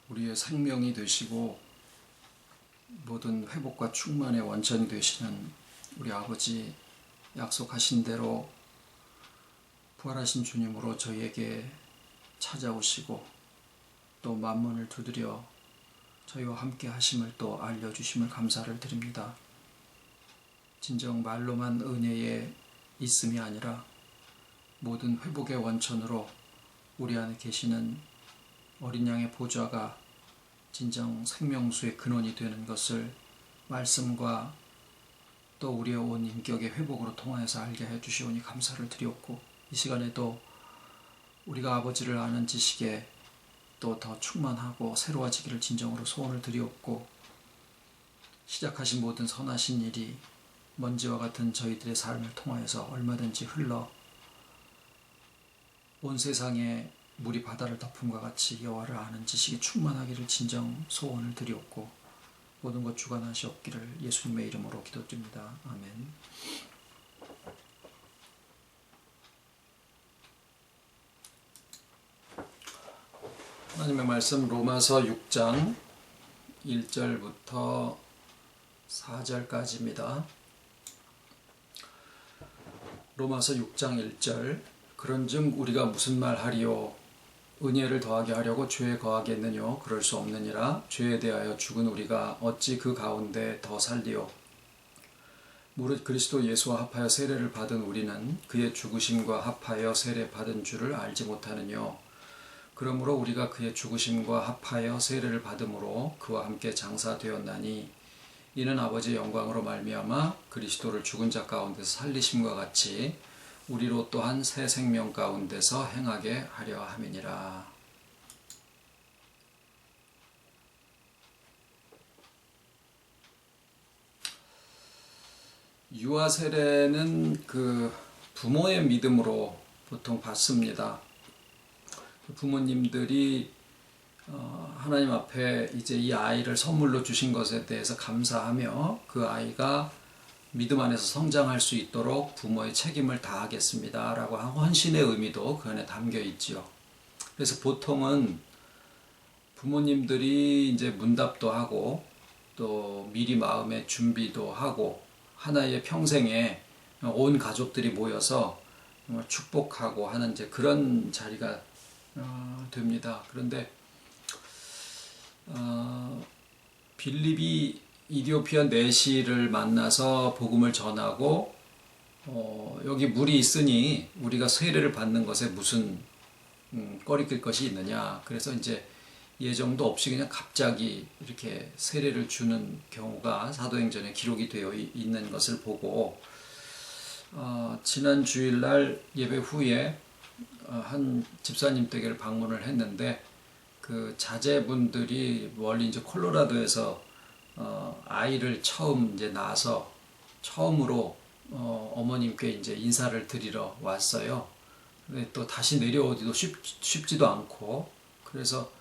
우리의 생명이 되시고 모든 회복과 충만의 원천이 되시는 우리 아버지, 약속하신 대로 부활하신 주님으로 저희에게 찾아오시고 또 만문을 두드려 저희와 함께 하심을 또 알려주심을 감사를 드립니다. 진정 말로만 은혜에 있음이 아니라 모든 회복의 원천으로 우리 안에 계시는 어린 양의 보좌가 진정 생명수의 근원이 되는 것을 말씀과 또 우리의 온 인격의 회복으로 통하여서 알게 해주시오니 감사를 드리옵고, 이 시간에도 우리가 아버지를 아는 지식에 또 더 충만하고 새로워지기를 진정으로 소원을 드리옵고, 시작하신 모든 선하신 일이 먼지와 같은 저희들의 삶을 통하여서 얼마든지 흘러 온 세상에 물이 바다를 덮음과 같이 여호와를 아는 지식이 충만하기를 진정 소원을 드리옵고, 모든 것 주관하시옵기를 예수님의 이름으로 기도드립니다. 아멘. 하나님의 말씀 로마서 6장 1절부터 4절까지입니다. 로마서 6장 1절. 그런즉 우리가 무슨 말하리요? 은혜를 더하게 하려고 죄에 거하겠느뇨? 그럴 수 없느니라. 죄에 대하여 죽은 우리가 어찌 그 가운데 더 살리요? 무릇 그리스도 예수와 합하여 세례를 받은 우리는 그의 죽으심과 합하여 세례 받은 줄을 알지 못하느뇨? 그러므로 우리가 그의 죽으심과 합하여 세례를 받음으로 그와 함께 장사되었나니, 이는 아버지의 영광으로 말미암아 그리스도를 죽은 자 가운데서 살리심과 같이 우리로 또한 새 생명 가운데서 행하게 하려 함이니라. 유아 세례는 그 부모의 믿음으로 보통 받습니다. 부모님들이 하나님 앞에 이제 이 아이를 선물로 주신 것에 대해서 감사하며 그 아이가 믿음 안에서 성장할 수 있도록 부모의 책임을 다하겠습니다 라고 한 헌신의 의미도 그 안에 담겨 있지요. 그래서 보통은 부모님들이 이제 문답도 하고 또 미리 마음의 준비도 하고 하나의 평생에 온 가족들이 모여서 축복하고 하는 이제 그런 자리가 됩니다. 그런데 빌립이 이디오피아 내시를 만나서 복음을 전하고 여기 물이 있으니 우리가 세례를 받는 것에 무슨 꺼리낄 것이 있느냐. 그래서 이제 예정도 없이 그냥 갑자기 이렇게 세례를 주는 경우가 사도행전에 기록이 되어 있는 것을 보고 지난 주일날 예배 후에 한 집사님 댁을 방문을 했는데, 그 자제분들이 멀리 이제 콜로라도에서 아이를 처음 이제 낳아서 처음으로 어머님께 이제 인사를 드리러 왔어요. 근데 또 다시 내려오기도 쉽지도 않고, 그래서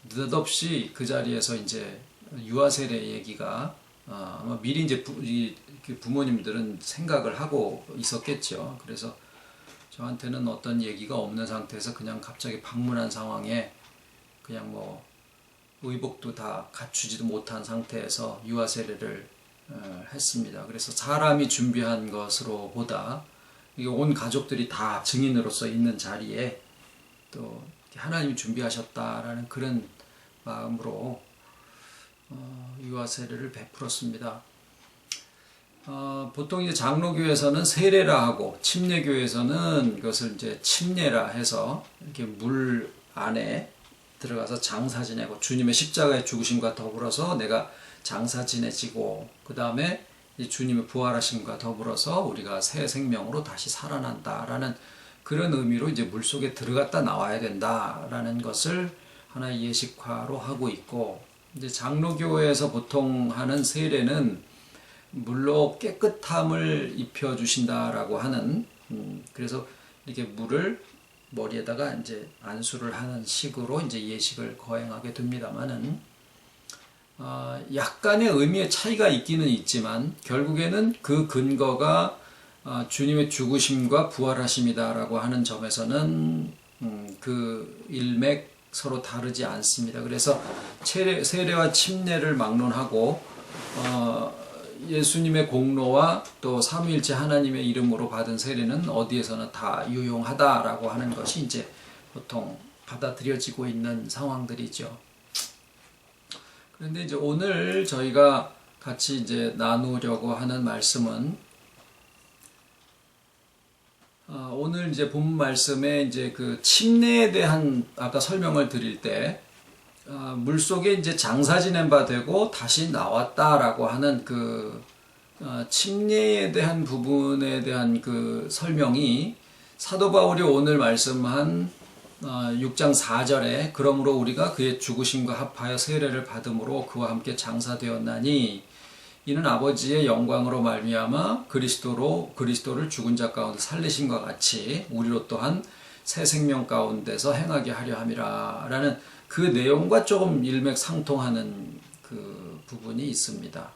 느닷없이 그 자리에서 이제 유아 세례 얘기가 아마 미리 이제 부모님들은 생각을 하고 있었겠죠. 그래서 저한테는 어떤 얘기가 없는 상태에서 그냥 갑자기 방문한 상황에 그냥 뭐 의복도 다 갖추지도 못한 상태에서 유아 세례를 했습니다. 그래서 사람이 준비한 것으로 보다 온 가족들이 다 증인으로서 있는 자리에 또 하나님이 준비하셨다라는 그런 마음으로 유아 세례를 베풀었습니다. 보통 이제 장로교에서는 세례라 하고 침례교에서는 그것을 이제 침례라 해서 이렇게 물 안에 들어가서 장사 지내고 주님의 십자가의 죽으심과 더불어서 내가 장사 지내지고 그 다음에 주님의 부활하심과 더불어서 우리가 새 생명으로 다시 살아난다라는 그런 의미로 이제 물 속에 들어갔다 나와야 된다라는 것을 하나의 예식화로 하고 있고, 이제 장로교에서 보통 하는 세례는 물로 깨끗함을 입혀주신다라고 하는, 그래서 이렇게 물을 머리에다가 이제 안수를 하는 식으로 이제 예식을 거행하게 됩니다만은, 약간의 의미의 차이가 있기는 있지만, 결국에는 그 근거가 주님의 죽으심과 부활하심이다라고 하는 점에서는 그 일맥 서로 다르지 않습니다. 그래서 세례와 침례를 막론하고 예수님의 공로와 또 삼위일체 하나님의 이름으로 받은 세례는 어디에서나 다 유용하다라고 하는 것이 이제 보통 받아들여지고 있는 상황들이죠. 그런데 이제 오늘 저희가 같이 이제 나누려고 하는 말씀은 오늘 이제 본 말씀에 이제 그 침례에 대한 아까 설명을 드릴 때 물속에 이제 장사 지낸 바 되고 다시 나왔다라고 하는 그 침례에 대한 부분에 대한 그 설명이 사도 바울이 오늘 말씀한 6장 4절에 그러므로 우리가 그의 죽으심과 합하여 세례를 받음으로 그와 함께 장사되었나니 이는 아버지의 영광으로 말미암아 그리스도를 죽은 자 가운데 살리심과 같이 우리로 또한 새 생명 가운데서 행하게 하려 함이라 라는 그 내용과 조금 일맥상통하는 그 부분이 있습니다.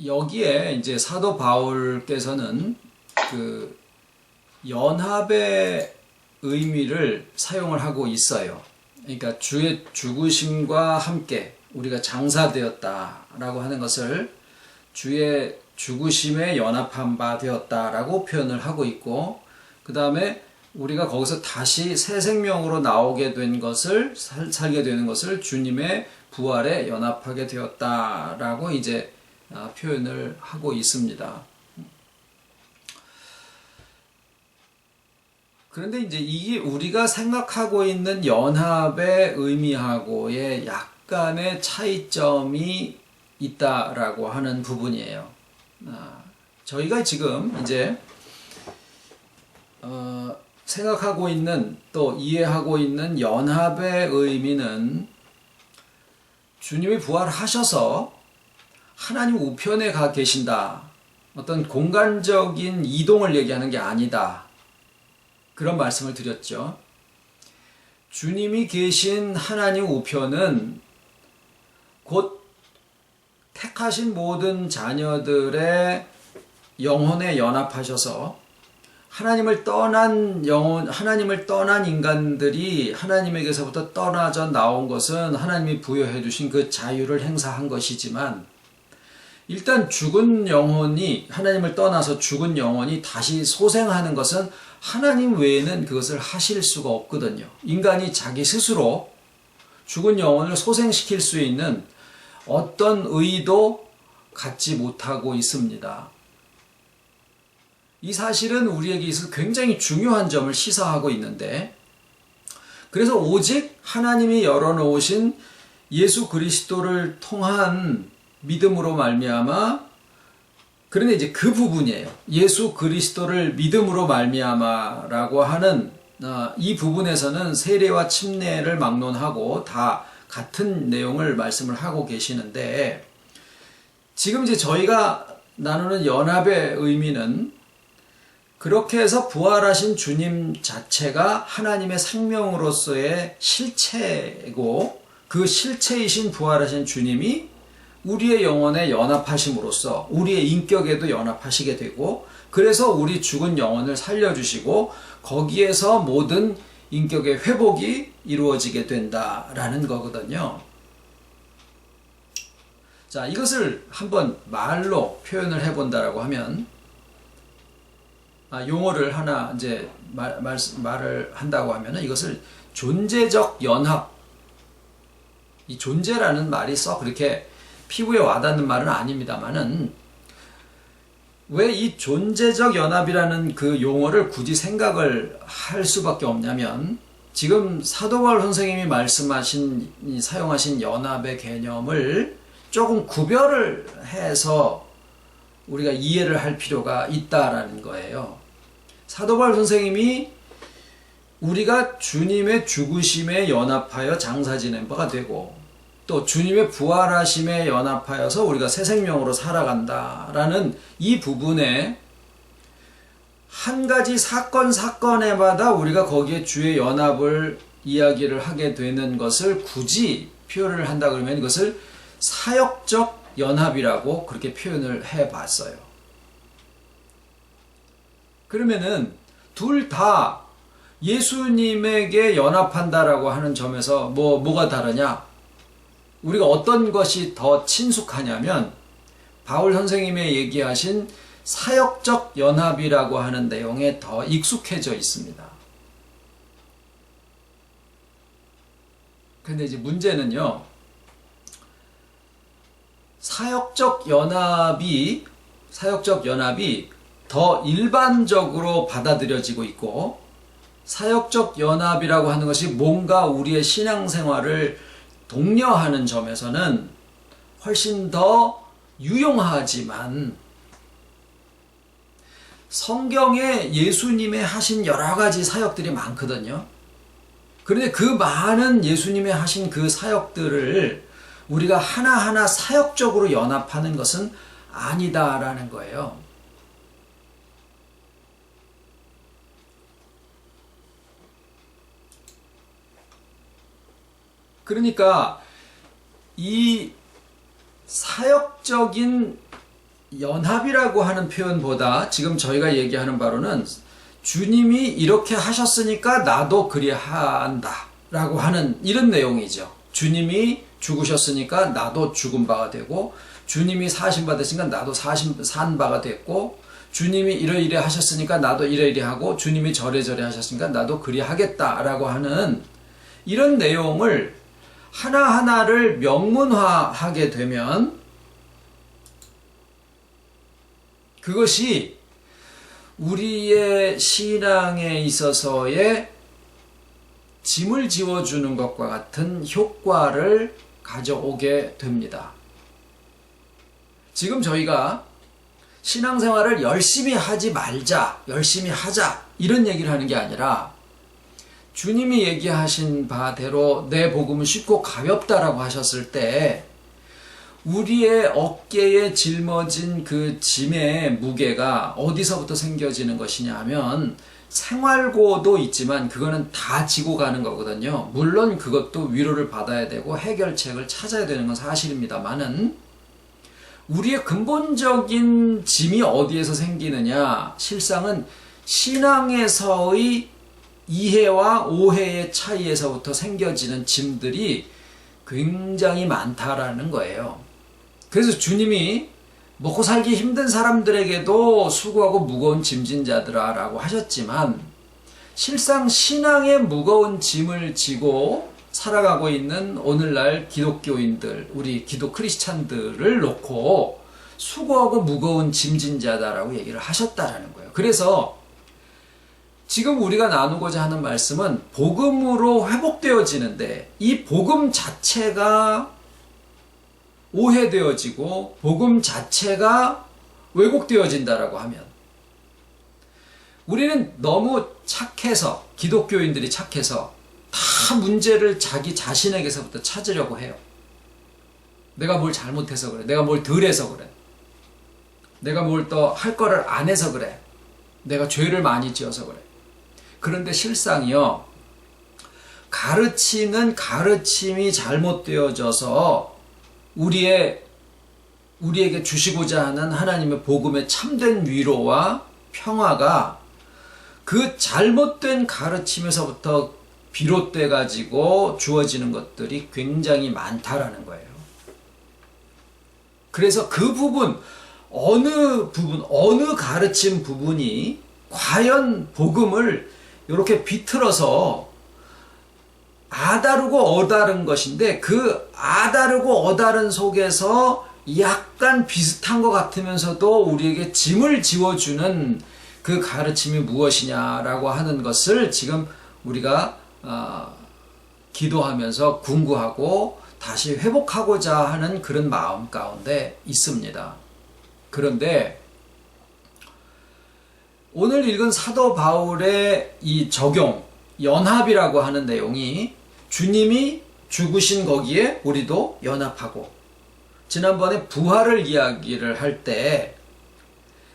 여기에 이제 사도 바울께서는 그 연합의 의미를 사용을 하고 있어요. 그러니까 주의 죽으심과 함께 우리가 장사되었다라고 하는 것을 주의 죽으심에 연합한 바 되었다라고 표현을 하고 있고, 그 다음에 우리가 거기서 다시 새 생명으로 나오게 된 것을 살게 되는 것을 주님의 부활에 연합하게 되었다라고 이제 표현을 하고 있습니다. 그런데 이제 이게 우리가 생각하고 있는 연합의 의미하고의 약간의 차이점이 있다라고 하는 부분이에요. 저희가 지금 이제 생각하고 있는 또 이해하고 있는 연합의 의미는 주님이 부활하셔서 하나님 우편에 가 계신다. 어떤 공간적인 이동을 얘기하는 게 아니다. 그런 말씀을 드렸죠. 주님이 계신 하나님 우편은 곧 택하신 모든 자녀들의 영혼에 연합하셔서 하나님을 떠난 인간들이 하나님에게서부터 떠나져 나온 것은 하나님이 부여해 주신 그 자유를 행사한 것이지만, 일단 죽은 영혼이, 하나님을 떠나서 죽은 영혼이 다시 소생하는 것은 하나님 외에는 그것을 하실 수가 없거든요. 인간이 자기 스스로 죽은 영혼을 소생시킬 수 있는 어떤 의도 갖지 못하고 있습니다. 이 사실은 우리에게 있어서 굉장히 중요한 점을 시사하고 있는데, 그래서 오직 하나님이 열어놓으신 예수 그리스도를 통한 믿음으로 말미암아, 그런데 이제 그 부분이에요. 예수 그리스도를 믿음으로 말미암아라고 하는 이 부분에서는 세례와 침례를 막론하고 다 같은 내용을 말씀을 하고 계시는데, 지금 이제 저희가 나누는 연합의 의미는 그렇게 해서 부활하신 주님 자체가 하나님의 생명으로서의 실체고, 그 실체이신 부활하신 주님이 우리의 영혼에 연합하심으로써 우리의 인격에도 연합하시게 되고, 그래서 우리 죽은 영혼을 살려주시고 거기에서 모든 인격의 회복이 이루어지게 된다라는 거거든요. 자, 이것을 한번 말로 표현을 해본다라고 하면, 용어를 하나 이제 말을 한다고 하면은 이것을 존재적 연합, 이 존재라는 말이 썩 그렇게 피부에 와닿는 말은 아닙니다만은, 왜 이 존재적 연합이라는 그 용어를 굳이 생각을 할 수밖에 없냐면, 지금 사도 바울 선생님이 사용하신 연합의 개념을 조금 구별을 해서 우리가 이해를 할 필요가 있다라는 거예요. 사도 바울 선생님이 우리가 주님의 죽으심에 연합하여 장사 지낸 바가 되고, 또 주님의 부활하심에 연합하여서 우리가 새 생명으로 살아간다라는 이 부분에 한 가지 사건에마다 우리가 거기에 주의 연합을 이야기를 하게 되는 것을 굳이 표현을 한다 그러면 이것을 사역적 연합이라고 그렇게 표현을 해봤어요. 그러면은 둘 다 예수님에게 연합한다라고 하는 점에서 뭐가 다르냐? 우리가 어떤 것이 더 친숙하냐면 바울 선생님의 얘기하신 사역적 연합이라고 하는 내용에 더 익숙해져 있습니다. 근데 이제 문제는요, 사역적 연합이 더 일반적으로 받아들여지고 있고, 사역적 연합이라고 하는 것이 뭔가 우리의 신앙생활을 독려하는 점에서는 훨씬 더 유용하지만, 성경에 예수님의 하신 여러 가지 사역들이 많거든요. 그런데 그 많은 예수님의 하신 그 사역들을 우리가 하나하나 사역적으로 연합하는 것은 아니다라는 거예요. 그러니까 이 사역적인 연합이라고 하는 표현보다 지금 저희가 얘기하는 바로는 주님이 이렇게 하셨으니까 나도 그리한다 라고 하는 이런 내용이죠. 주님이 죽으셨으니까 나도 죽은 바가 되고, 주님이 사신 바 됐으니까 나도 산 바가 됐고, 주님이 이러이러 하셨으니까 나도 이러이러 하고, 주님이 저래저래 하셨으니까 나도 그리하겠다라고 하는 이런 내용을 하나하나를 명문화하게 되면 그것이 우리의 신앙에 있어서의 짐을 지워주는 것과 같은 효과를 가져오게 됩니다. 지금 저희가 신앙생활을 열심히 하지 말자, 열심히 하자 이런 얘기를 하는 게 아니라 주님이 얘기하신 바대로 내 복음은 쉽고 가볍다라고 하셨을 때 우리의 어깨에 짊어진 그 짐의 무게가 어디서부터 생겨지는 것이냐 하면 생활고도 있지만 그거는 다 지고 가는 거거든요. 물론 그것도 위로를 받아야 되고 해결책을 찾아야 되는 건 사실입니다만은 우리의 근본적인 짐이 어디에서 생기느냐, 실상은 신앙에서의 이해와 오해의 차이에서부터 생겨지는 짐들이 굉장히 많다라는 거예요. 그래서 주님이 먹고 살기 힘든 사람들에게도 수고하고 무거운 짐진 자들아 라고 하셨지만, 실상 신앙의 무거운 짐을 지고 살아가고 있는 오늘날 기독교인들, 우리 기독 크리스찬들을 놓고 수고하고 무거운 짐진 자다라고 얘기를 하셨다라는 거예요. 그래서 지금 우리가 나누고자 하는 말씀은 복음으로 회복되어지는데, 이 복음 자체가 오해되어지고 복음 자체가 왜곡되어진다라고 하면 우리는 너무 착해서, 기독교인들이 착해서 다 문제를 자기 자신에게서부터 찾으려고 해요. 내가 뭘 잘못해서 그래, 내가 뭘 덜해서 그래, 내가 뭘 더 할 거를 안 해서 그래, 내가 죄를 많이 지어서 그래. 그런데 실상이요, 가르치는 가르침이 잘못되어져서 우리에게 주시고자 하는 하나님의 복음의 참된 위로와 평화가 그 잘못된 가르침에서부터 비롯돼 가지고 주어지는 것들이 굉장히 많다라는 거예요. 그래서 그 부분, 어느 가르침 부분이 과연 복음을 이렇게 비틀어서 아다르고 어다른 것인데, 그 아다르고 어다른 속에서 약간 비슷한 것 같으면서도 우리에게 짐을 지워주는 그 가르침이 무엇이냐라고 하는 것을 지금 우리가 기도하면서 궁구하고 다시 회복하고자 하는 그런 마음 가운데 있습니다. 그런데 오늘 읽은 사도 바울의 이 적용, 연합이라고 하는 내용이 주님이 죽으신 거기에 우리도 연합하고, 지난번에 부활을 이야기를 할 때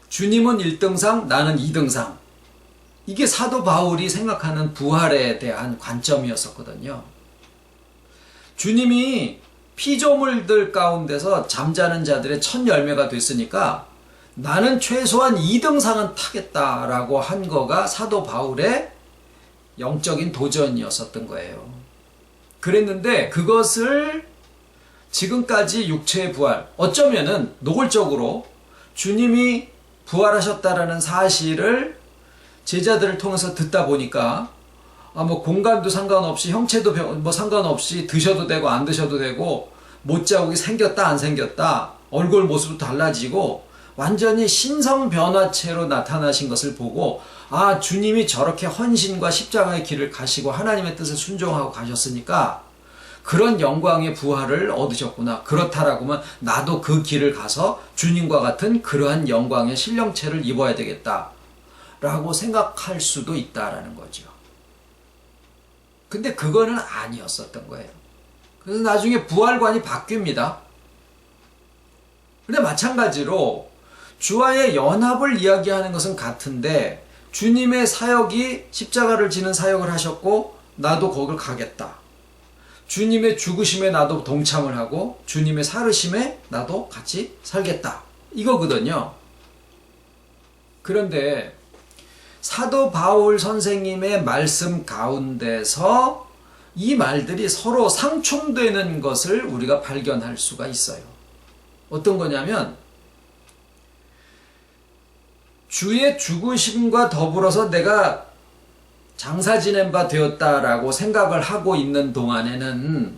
주님은 1등상, 나는 2등상, 이게 사도 바울이 생각하는 부활에 대한 관점이었었거든요. 주님이 피조물들 가운데서 잠자는 자들의 첫 열매가 됐으니까 나는 최소한 2등상은 타겠다라고 한 거가 사도 바울의 영적인 도전이었었던 거예요. 그랬는데 그것을 지금까지 육체의 부활, 어쩌면은 노골적으로 주님이 부활하셨다라는 사실을 제자들을 통해서 듣다 보니까 뭐 공간도 상관없이 형체도 뭐 상관없이 드셔도 되고 안 드셔도 되고 못자국이 생겼다 안 생겼다 얼굴 모습도 달라지고 완전히 신성 변화체로 나타나신 것을 보고 아 주님이 저렇게 헌신과 십자가의 길을 가시고 하나님의 뜻을 순종하고 가셨으니까 그런 영광의 부활을 얻으셨구나. 그렇다라고 하면 나도 그 길을 가서 주님과 같은 그러한 영광의 신령체를 입어야 되겠다 라고 생각할 수도 있다라는 거죠. 근데 그거는 아니었었던 거예요. 그래서 나중에 부활관이 바뀝니다. 근데 마찬가지로 주와의 연합을 이야기하는 것은 같은데 주님의 사역이 십자가를 지는 사역을 하셨고 나도 거길 가겠다. 주님의 죽으심에 나도 동참을 하고 주님의 살으심에 나도 같이 살겠다. 이거거든요. 그런데 사도 바울 선생님의 말씀 가운데서 이 말들이 서로 상충되는 것을 우리가 발견할 수가 있어요. 어떤 거냐면 주의 죽으심과 더불어서 내가 장사 지낸 바 되었다라고 생각을 하고 있는 동안에는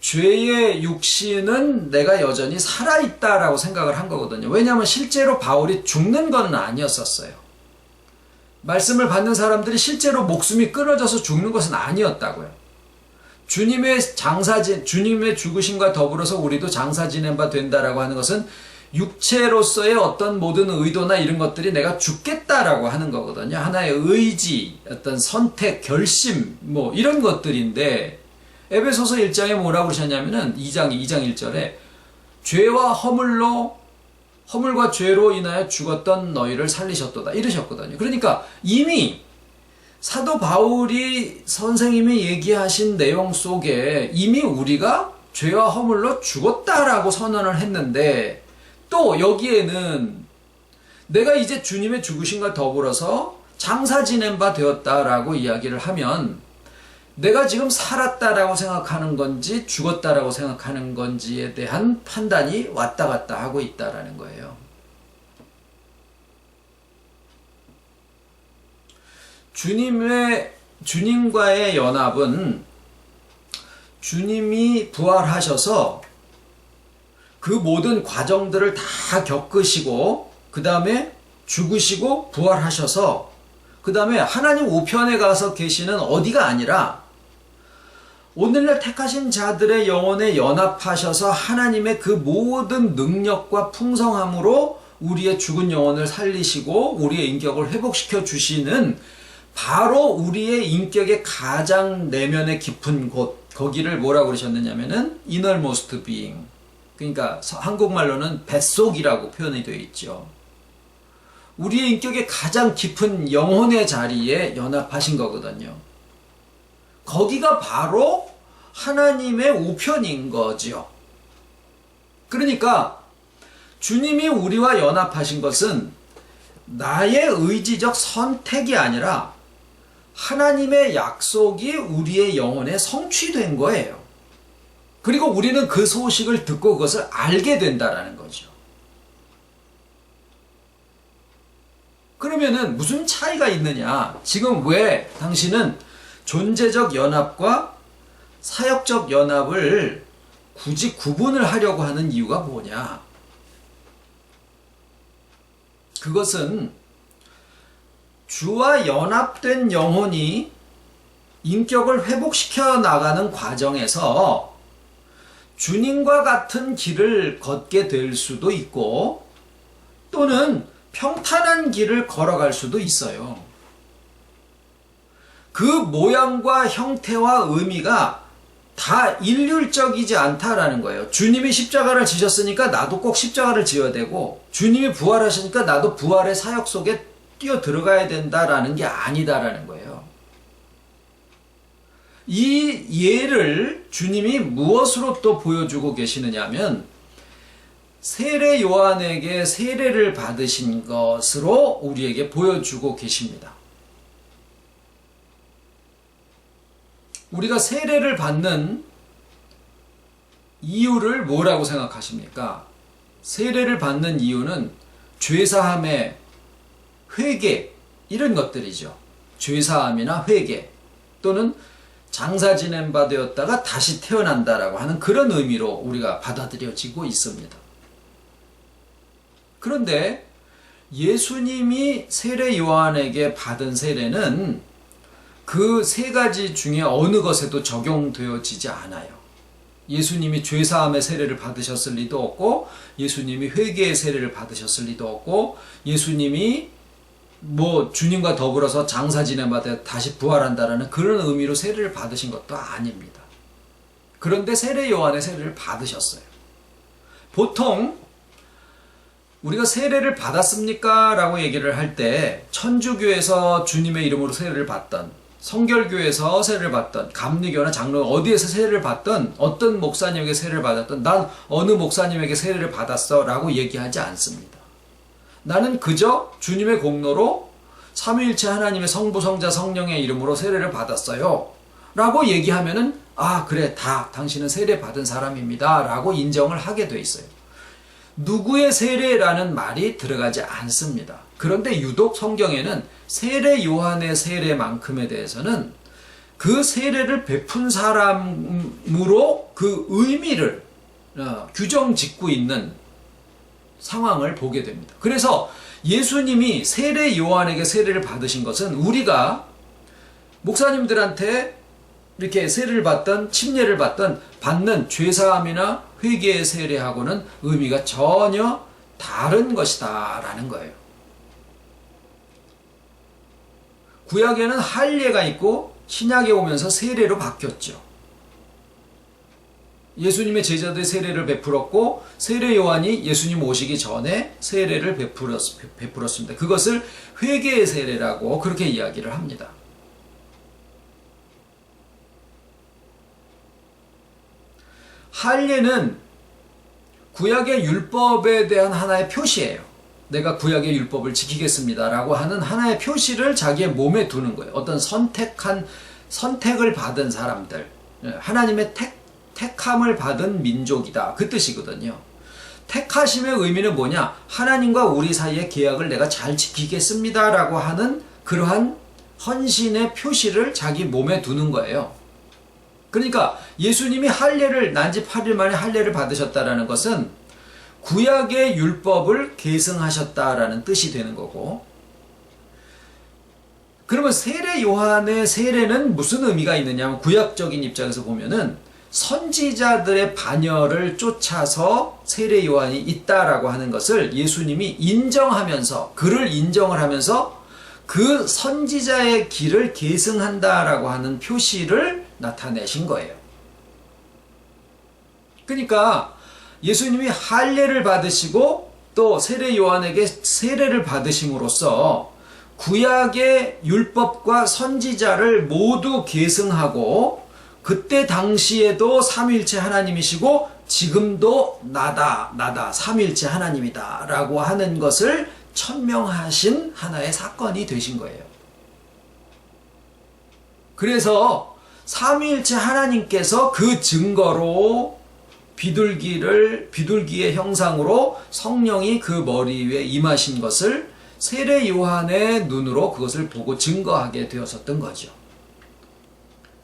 죄의 육신은 내가 여전히 살아있다라고 생각을 한 거거든요. 왜냐하면 실제로 바울이 죽는 건 아니었었어요. 말씀을 받는 사람들이 실제로 목숨이 끊어져서 죽는 것은 아니었다고요. 주님의 죽으심과 더불어서 우리도 장사 지낸 바 된다라고 하는 것은 육체로서의 어떤 모든 의도나 이런 것들이 내가 죽겠다라고 하는 거거든요. 하나의 의지, 어떤 선택, 결심, 뭐 이런 것들인데 에베소서 1장에 뭐라고 그러셨냐면은 2장 1절에 죄와 허물과 죄로 인하여 죽었던 너희를 살리셨도다 이러셨거든요. 그러니까 이미 사도 바울이 선생님이 얘기하신 내용 속에 이미 우리가 죄와 허물로 죽었다라고 선언을 했는데 또 여기에는 내가 이제 주님의 죽으심과 더불어서 장사 지낸 바 되었다라고 이야기를 하면 내가 지금 살았다라고 생각하는 건지 죽었다라고 생각하는 건지에 대한 판단이 왔다 갔다 하고 있다라는 거예요. 주님과의 연합은 주님이 부활하셔서 그 모든 과정들을 다 겪으시고 그 다음에 죽으시고 부활하셔서 그 다음에 하나님 우편에 가서 계시는 어디가 아니라 오늘날 택하신 자들의 영혼에 연합하셔서 하나님의 그 모든 능력과 풍성함으로 우리의 죽은 영혼을 살리시고 우리의 인격을 회복시켜 주시는 바로 우리의 인격의 가장 내면의 깊은 곳, 거기를 뭐라고 그러셨느냐면은 innermost being, 그러니까 한국말로는 뱃속이라고 표현이 되어 있죠. 우리의 인격의 가장 깊은 영혼의 자리에 연합하신 거거든요. 거기가 바로 하나님의 우편인 거죠. 그러니까 주님이 우리와 연합하신 것은 나의 의지적 선택이 아니라 하나님의 약속이 우리의 영혼에 성취된 거예요. 그리고 우리는 그 소식을 듣고 그것을 알게 된다라는 거죠. 그러면은 무슨 차이가 있느냐? 지금 왜 당신은 존재적 연합과 사역적 연합을 굳이 구분을 하려고 하는 이유가 뭐냐? 그것은 주와 연합된 영혼이 인격을 회복시켜 나가는 과정에서 주님과 같은 길을 걷게 될 수도 있고 또는 평탄한 길을 걸어갈 수도 있어요. 그 모양과 형태와 의미가 다 일률적이지 않다라는 거예요. 주님이 십자가를 지셨으니까 나도 꼭 십자가를 지어야 되고 주님이 부활하시니까 나도 부활의 사역 속에 뛰어 들어가야 된다라는 게 아니다라는 거예요. 이 예를 주님이 무엇으로 또 보여주고 계시느냐 하면 세례 요한에게 세례를 받으신 것으로 우리에게 보여주고 계십니다. 우리가 세례를 받는 이유를 뭐라고 생각하십니까? 세례를 받는 이유는 죄사함의 회개 이런 것들이죠. 죄사함이나 회개 또는 장사 지낸 바 되었다가 다시 태어난다라고 하는 그런 의미로 우리가 받아들여지고 있습니다. 그런데 예수님이 세례 요한에게 받은 세례는 그 세 가지 중에 어느 것에도 적용되어지지 않아요. 예수님이 죄사함의 세례를 받으셨을 리도 없고 예수님이 회개의 세례를 받으셨을 리도 없고 예수님이 주님과 더불어서 장사 지낸 바 되어 다시 부활한다라는 그런 의미로 세례를 받으신 것도 아닙니다. 그런데 세례 요한의 세례를 받으셨어요. 보통 우리가 세례를 받았습니까? 라고 얘기를 할 때 천주교에서 주님의 이름으로 세례를 받던 성결교에서 세례를 받던 감리교나 장로 어디에서 세례를 받던 어떤 목사님에게 세례를 받았던 난 어느 목사님에게 세례를 받았어 라고 얘기하지 않습니다. 나는 그저 주님의 공로로 삼위일체 하나님의 성부 성자 성령의 이름으로 세례를 받았어요 라고 얘기하면은 그래 당신은 세례 받은 사람입니다 라고 인정을 하게 돼 있어요. 누구의 세례라는 말이 들어가지 않습니다. 그런데 유독 성경에는 세례 요한의 세례만큼에 대해서는 그 세례를 베푼 사람으로 그 의미를 규정 짓고 있는 상황을 보게 됩니다. 그래서 예수님이 세례 요한에게 세례를 받으신 것은 우리가 목사님들한테 이렇게 세례를 받던 침례를 받는 죄사함이나 회개의 세례하고는 의미가 전혀 다른 것이다 라는 거예요. 구약에는 할례가 있고 신약에 오면서 세례로 바뀌었죠. 예수님의 제자들이 세례를 베풀었고 세례 요한이 예수님 오시기 전에 세례를 베풀었습니다. 그것을 회개의 세례라고 그렇게 이야기를 합니다. 할례는 구약의 율법에 대한 하나의 표시예요. 내가 구약의 율법을 지키겠습니다라고 하는 하나의 표시를 자기의 몸에 두는 거예요. 어떤 선택을 받은 사람들, 하나님의 택함을 받은 민족이다 그 뜻이거든요. 택하심의 의미는 뭐냐? 하나님과 우리 사이의 계약을 내가 잘 지키겠습니다라고 하는 그러한 헌신의 표시를 자기 몸에 두는 거예요. 그러니까 예수님이 할례를 난지 8일 만에 할례를 받으셨다라는 것은 구약의 율법을 계승하셨다라는 뜻이 되는 거고, 그러면 세례 요한의 세례는 무슨 의미가 있느냐 하면 구약적인 입장에서 보면은 선지자들의 반열을 쫓아서 세례 요한이 있다라고 하는 것을 예수님이 인정하면서 그를 인정을 하면서 그 선지자의 길을 계승한다라고 하는 표시를 나타내신 거예요. 그러니까 예수님이 할례를 받으시고 또 세례 요한에게 세례를 받으심으로써 구약의 율법과 선지자를 모두 계승하고 그때 당시에도 삼위일체 하나님이시고 지금도 나다 삼위일체 하나님이다 라고 하는 것을 천명하신 하나의 사건이 되신 거예요. 그래서 삼위일체 하나님께서 그 증거로 비둘기의 형상으로 성령이 그 머리 위에 임하신 것을 세례 요한의 눈으로 그것을 보고 증거하게 되었었던 거죠.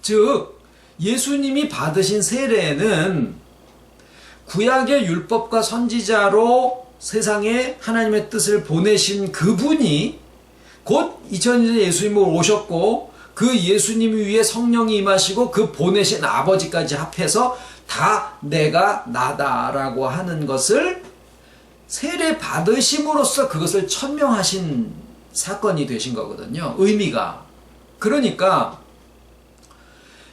즉 예수님이 받으신 세례는 구약의 율법과 선지자로 세상에 하나님의 뜻을 보내신 그분이 곧 2000년 예수님으로 오셨고 그 예수님 위에 성령이 임하시고 그 보내신 아버지까지 합해서 다 내가 나다라고 하는 것을 세례 받으심으로써 그것을 천명하신 사건이 되신 거거든요. 의미가. 그러니까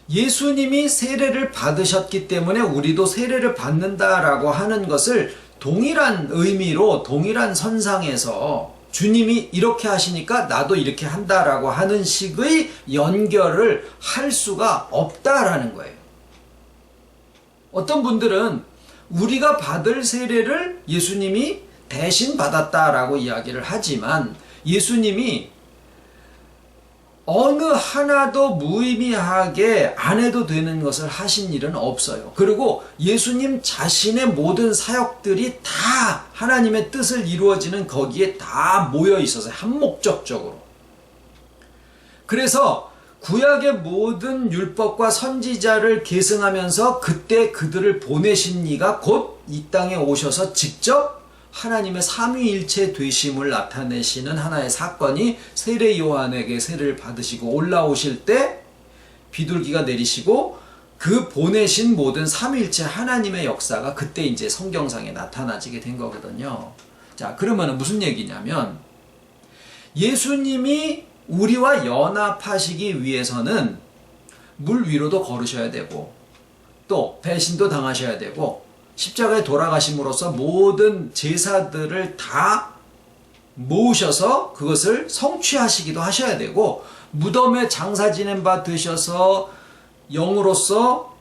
예수님이 세례를 받으셨기 때문에 우리도 세례를 받는다라고 하는 것을 동일한 의미로 동일한 선상에서 주님이 이렇게 하시니까 나도 이렇게 한다라고 하는 식의 연결을 할 수가 없다라는 거예요. 어떤 분들은 우리가 받을 세례를 예수님이 대신 받았다라고 이야기를 하지만 예수님이 어느 하나도 무의미하게 안 해도 되는 것을 하신 일은 없어요. 그리고 예수님 자신의 모든 사역들이 다 하나님의 뜻을 이루어지는 거기에 다 모여 있어서 한목적적으로. 그래서 구약의 모든 율법과 선지자를 계승하면서 그때 그들을 보내신 이가 곧 이 땅에 오셔서 직접 하나님의 삼위일체 되심을 나타내시는 하나의 사건이 세례 요한에게 세례를 받으시고 올라오실 때 비둘기가 내리시고 그 보내신 모든 삼위일체 하나님의 역사가 그때 이제 성경상에 나타나지게 된 거거든요. 자, 그러면 무슨 얘기냐면 예수님이 우리와 연합하시기 위해서는 물 위로도 걸으셔야 되고 또 배신도 당하셔야 되고 십자가에 돌아가심으로써 모든 제사들을 다 모으셔서 그것을 성취하시기도 하셔야 되고 무덤에 장사 지낸 바 되셔서 영으로서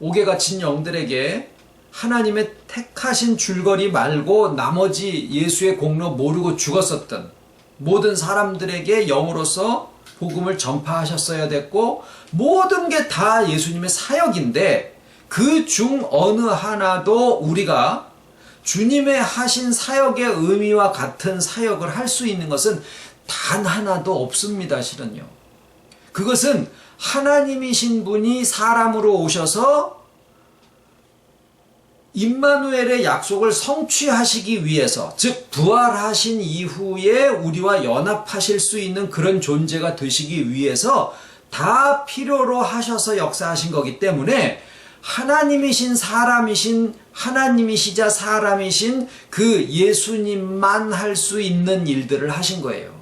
옥에 갇힌 영들에게 하나님의 택하신 줄거리 말고 나머지 예수의 공로 모르고 죽었었던 모든 사람들에게 영으로서 복음을 전파하셨어야 됐고 모든 게 다 예수님의 사역인데 그 중 어느 하나도 우리가 주님의 하신 사역의 의미와 같은 사역을 할 수 있는 것은 단 하나도 없습니다. 실은요. 그것은 하나님이신 분이 사람으로 오셔서 임마누엘의 약속을 성취하시기 위해서, 즉 부활하신 이후에 우리와 연합하실 수 있는 그런 존재가 되시기 위해서 다 필요로 하셔서 역사하신 거기 때문에 하나님이신 사람이신 하나님이시자 사람이신 그 예수님만 할 수 있는 일들을 하신 거예요.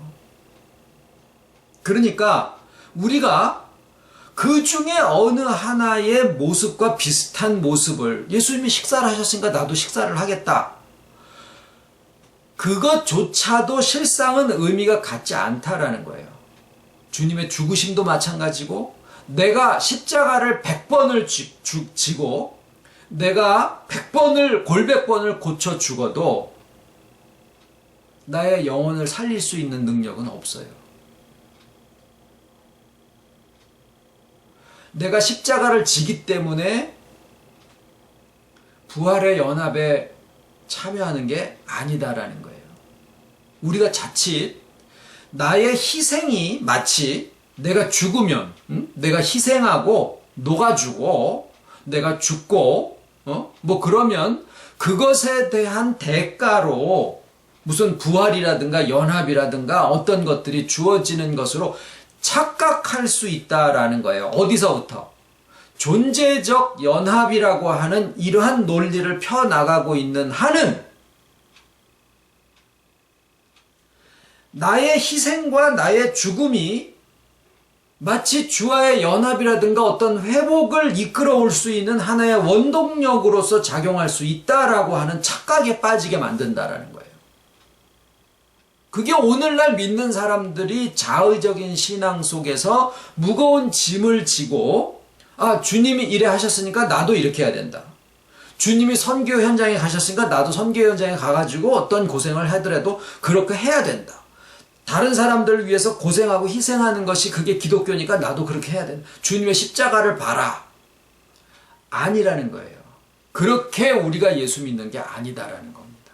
그러니까 우리가 그 중에 어느 하나의 모습과 비슷한 모습을 예수님이 식사를 하셨으니까 나도 식사를 하겠다. 그것조차도 실상은 의미가 같지 않다라는 거예요. 주님의 죽으심도 마찬가지고 내가 십자가를 100번을 지고 내가 100번을 골100번을 고쳐 죽어도 나의 영혼을 살릴 수 있는 능력은 없어요. 내가 십자가를 지기 때문에 부활의 연합에 참여하는 게 아니다라는 거예요. 우리가 자칫 나의 희생이 마치 내가 죽으면 내가 희생하고 녹아주고 내가 죽고 뭐 그러면 그것에 대한 대가로 무슨 부활이라든가 연합이라든가 어떤 것들이 주어지는 것으로 착각할 수 있다라는 거예요. 어디서부터? 존재적 연합이라고 하는 이러한 논리를 펴나가고 있는 한은 나의 희생과 나의 죽음이 마치 주와의 연합이라든가 어떤 회복을 이끌어올 수 있는 하나의 원동력으로서 작용할 수 있다라고 하는 착각에 빠지게 만든다라는 거예요. 그게 오늘날 믿는 사람들이 자의적인 신앙 속에서 무거운 짐을 지고 주님이 이래 하셨으니까 나도 이렇게 해야 된다. 주님이 선교 현장에 가셨으니까 나도 선교 현장에 가가지고 어떤 고생을 하더라도 그렇게 해야 된다. 다른 사람들을 위해서 고생하고 희생하는 것이 그게 기독교니까 나도 그렇게 해야 된다. 주님의 십자가를 봐라. 아니라는 거예요. 그렇게 우리가 예수 믿는 게 아니다라는 겁니다.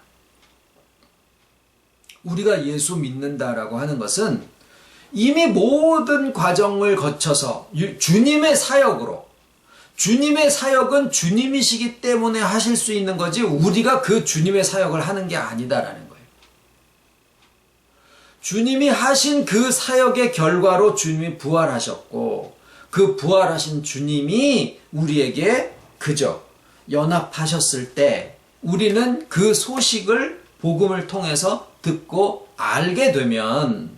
우리가 예수 믿는다라고 하는 것은 이미 모든 과정을 거쳐서 주님의 사역으로, 주님의 사역은 주님이시기 때문에 하실 수 있는 거지 우리가 그 주님의 사역을 하는 게 아니다라는 거예요. 주님이 하신 그 사역의 결과로 주님이 부활하셨고 그 부활하신 주님이 우리에게 그저 연합하셨을 때 우리는 그 소식을 복음을 통해서 듣고 알게 되면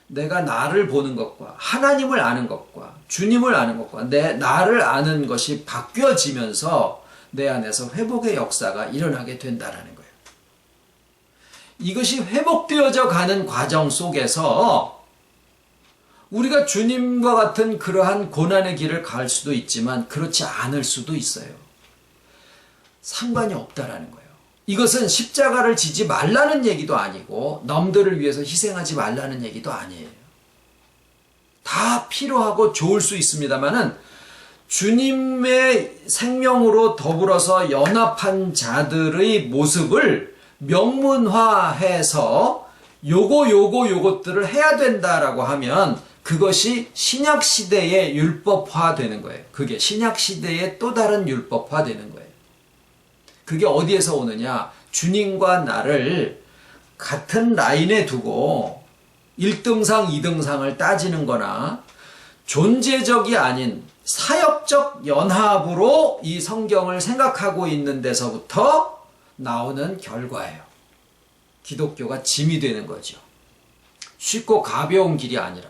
내가 나를 보는 것과 하나님을 아는 것과 주님을 아는 것과 나를 아는 것이 바뀌어지면서 내 안에서 회복의 역사가 일어나게 된다라는 거예요. 이것이 회복되어져 가는 과정 속에서 우리가 주님과 같은 그러한 고난의 길을 갈 수도 있지만 그렇지 않을 수도 있어요. 상관이 없다라는 거예요. 이것은 십자가를 지지 말라는 얘기도 아니고 남들을 위해서 희생하지 말라는 얘기도 아니에요. 다 필요하고 좋을 수 있습니다만은 주님의 생명으로 더불어서 연합한 자들의 모습을 명문화해서 요것들을 해야 된다라고 하면 그것이 신약시대의 율법화 되는 거예요. 그게 신약시대의 또 다른 율법화 되는 거예요. 그게 어디에서 오느냐? 주님과 나를 같은 라인에 두고 1등상, 2등상을 따지는 거나 존재적이 아닌 사역적 연합으로 이 성경을 생각하고 있는 데서부터 나오는 결과예요. 기독교가 짐이 되는 거죠. 쉽고 가벼운 길이 아니라.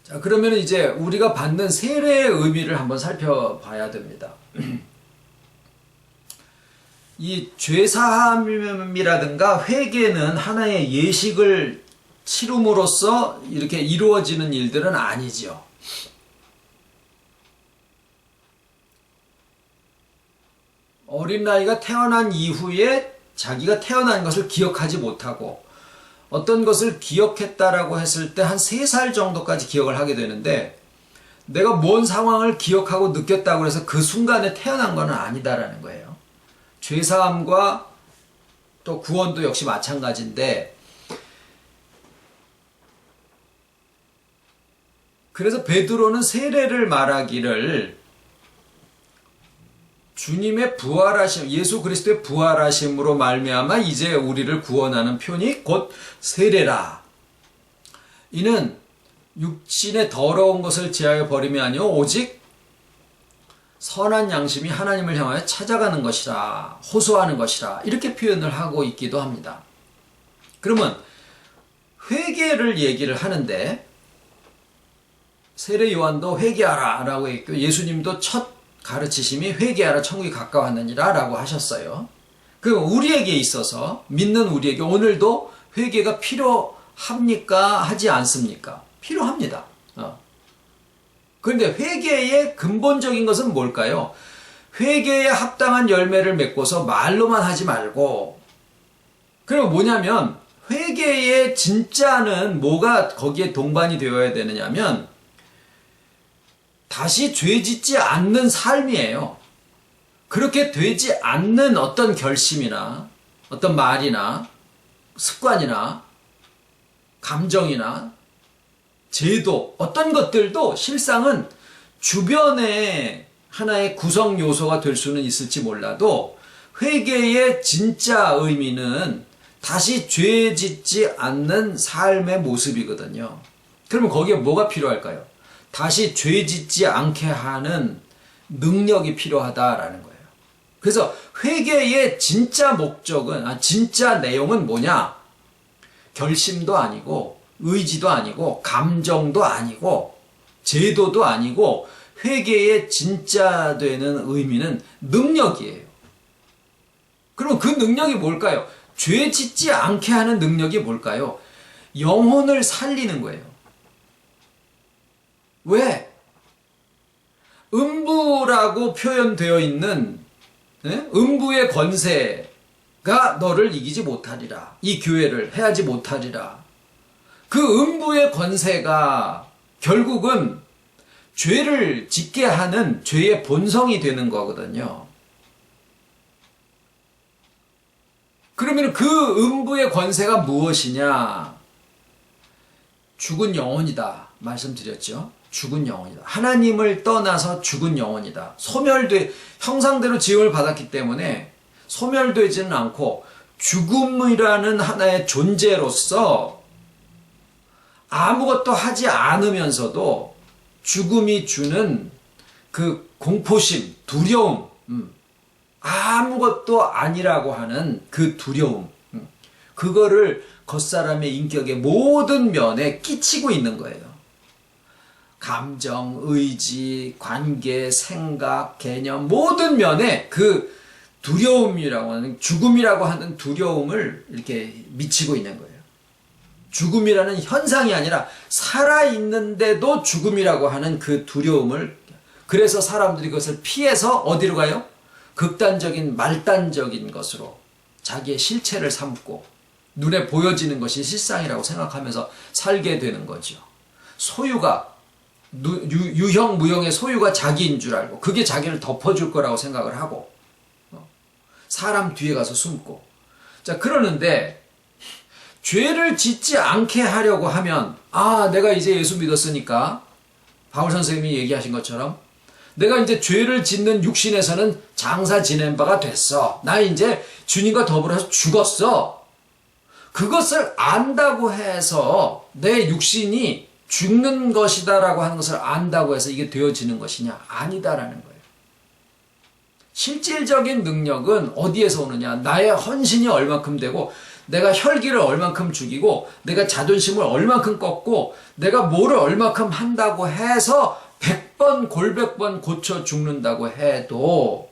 자, 그러면 이제 우리가 받는 세례의 의미를 한번 살펴봐야 됩니다. 이 죄사함이라든가 회개는 하나의 예식을 치름으로써 이렇게 이루어지는 일들은 아니죠. 어린아이가 태어난 이후에 자기가 태어난 것을 기억하지 못하고 어떤 것을 기억했다라고 했을 때 한 3살 정도까지 기억을 하게 되는데 내가 뭔 상황을 기억하고 느꼈다고 해서 그 순간에 태어난 건 아니다라는 거예요. 죄사함과 또 구원도 역시 마찬가지인데 그래서 베드로는 세례를 말하기를 주님의 부활하심, 예수 그리스도의 부활하심으로 말미암아 이제 우리를 구원하는 편이 곧 세례라. 이는 육신의 더러운 것을 제하여 버림이 아니오 오직 선한 양심이 하나님을 향하여 찾아가는 것이라, 호소하는 것이라 이렇게 표현을 하고 있기도 합니다. 그러면 회개를 얘기를 하는데 세례 요한도 회개하라 라고 했고 예수님도 첫 가르치심이 회개하라 천국이 가까웠느니라 라고 하셨어요. 그럼 우리에게 있어서 믿는 우리에게 오늘도 회개가 필요합니까? 하지 않습니까? 필요합니다. 그런데 회개의 근본적인 것은 뭘까요? 회개에 합당한 열매를 맺고서 말로만 하지 말고 그럼 뭐냐면 회개의 진짜는 뭐가 거기에 동반이 되어야 되느냐면 다시 죄 짓지 않는 삶이에요. 그렇게 되지 않는 어떤 결심이나 어떤 말이나 습관이나 감정이나 제도 어떤 것들도 실상은 주변의 하나의 구성 요소가 될 수는 있을지 몰라도 회개의 진짜 의미는 다시 죄 짓지 않는 삶의 모습이거든요. 그러면 거기에 뭐가 필요할까요? 다시 죄 짓지 않게 하는 능력이 필요하다라는 거예요. 그래서 회개의 진짜 목적은, 진짜 내용은 뭐냐? 결심도 아니고, 의지도 아니고, 감정도 아니고, 제도도 아니고, 회개의 진짜 되는 의미는 능력이에요. 그럼 그 능력이 뭘까요? 죄 짓지 않게 하는 능력이 뭘까요? 영혼을 살리는 거예요. 왜? 음부라고 표현되어 있는 음부의 권세가 너를 이기지 못하리라. 이 교회를 해하지 못하리라. 그 음부의 권세가 결국은 죄를 짓게 하는 죄의 본성이 되는 거거든요. 그러면 그 음부의 권세가 무엇이냐? 죽은 영혼이다. 말씀드렸죠. 죽은 영혼이다. 하나님을 떠나서 죽은 영혼이다. 형상대로 지음을 받았기 때문에 소멸되지는 않고 죽음이라는 하나의 존재로서 아무것도 하지 않으면서도 죽음이 주는 그 공포심, 두려움, 아무것도 아니라고 하는 그 두려움, 그거를 겉사람의 인격의 모든 면에 끼치고 있는 거예요. 감정, 의지, 관계, 생각, 개념 모든 면에 그 두려움이라고 하는, 죽음이라고 하는 두려움을 이렇게 미치고 있는 거예요. 죽음이라는 현상이 아니라 살아있는데도 죽음이라고 하는 그 두려움을, 그래서 사람들이 그것을 피해서 어디로 가요? 극단적인 말단적인 것으로 자기의 실체를 삼고 눈에 보여지는 것이 실상이라고 생각하면서 살게 되는 거죠. 소유가 유형 무형의 소유가 자기인 줄 알고 그게 자기를 덮어줄 거라고 생각을 하고 사람 뒤에 가서 숨고. 자, 그러는데 죄를 짓지 않게 하려고 하면, 내가 이제 예수 믿었으니까 바울 선생님이 얘기하신 것처럼 내가 이제 죄를 짓는 육신에서는 장사 지낸 바가 됐어. 나 이제 주님과 더불어서 죽었어. 그것을 안다고 해서 내 육신이 죽는 것이다라고 하는 것을 안다고 해서 이게 되어지는 것이냐? 아니다라는 거예요. 실질적인 능력은 어디에서 오느냐? 나의 헌신이 얼만큼 되고 내가 혈기를 얼만큼 죽이고 내가 자존심을 얼만큼 꺾고 내가 뭐를 얼만큼 한다고 해서 100번 골백번 고쳐 죽는다고 해도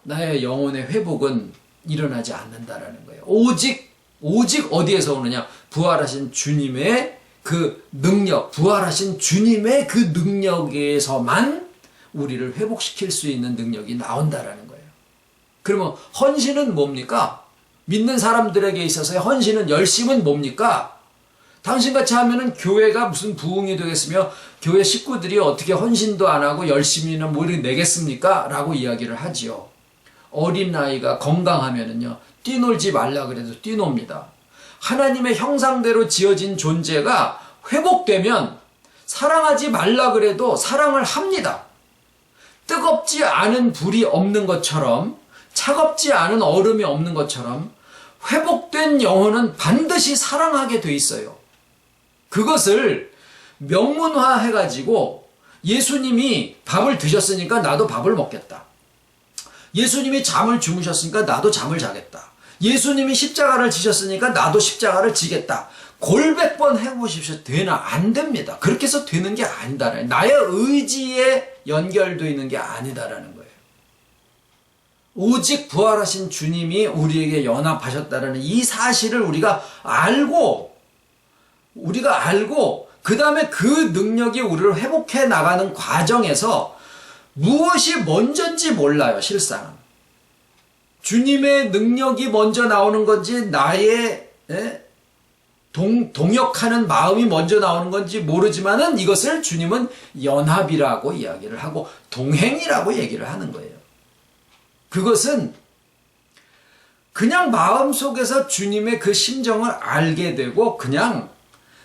나의 영혼의 회복은 일어나지 않는다라는 거예요. 오직 어디에서 오느냐? 부활하신 주님의 그 능력, 부활하신 주님의 그 능력에서만 우리를 회복시킬 수 있는 능력이 나온다라는 거예요. 그러면 헌신은 뭡니까? 믿는 사람들에게 있어서의 헌신은, 열심은 뭡니까? 당신같이 하면은 교회가 무슨 부흥이 되겠으며 교회 식구들이 어떻게 헌신도 안 하고 열심히나 뭐 이렇게 내겠습니까? 라고 이야기를 하지요. 어린아이가 건강하면은요, 뛰놀지 말라 그래도 뛰놉니다. 하나님의 형상대로 지어진 존재가 회복되면 사랑하지 말라 그래도 사랑을 합니다. 뜨겁지 않은 불이 없는 것처럼, 차갑지 않은 얼음이 없는 것처럼 회복된 영혼은 반드시 사랑하게 돼 있어요. 그것을 명문화해가지고 예수님이 밥을 드셨으니까 나도 밥을 먹겠다. 예수님이 잠을 주무셨으니까 나도 잠을 자겠다. 예수님이 십자가를 지셨으니까 나도 십자가를 지겠다. 골백번 해보십시오. 되나? 안 됩니다. 그렇게 해서 되는 게 아니다라는, 나의 의지에 연결되어 있는 게 아니다라는 거예요. 오직 부활하신 주님이 우리에게 연합하셨다라는 이 사실을 우리가 알고 그 다음에 그 능력이 우리를 회복해 나가는 과정에서 무엇이 먼저인지 몰라요. 실상은 주님의 능력이 먼저 나오는 건지 나의 동역하는 마음이 먼저 나오는 건지 모르지만은 이것을 주님은 연합이라고 이야기를 하고 동행이라고 얘기를 하는 거예요. 그것은 그냥 마음속에서 주님의 그 심정을 알게 되고 그냥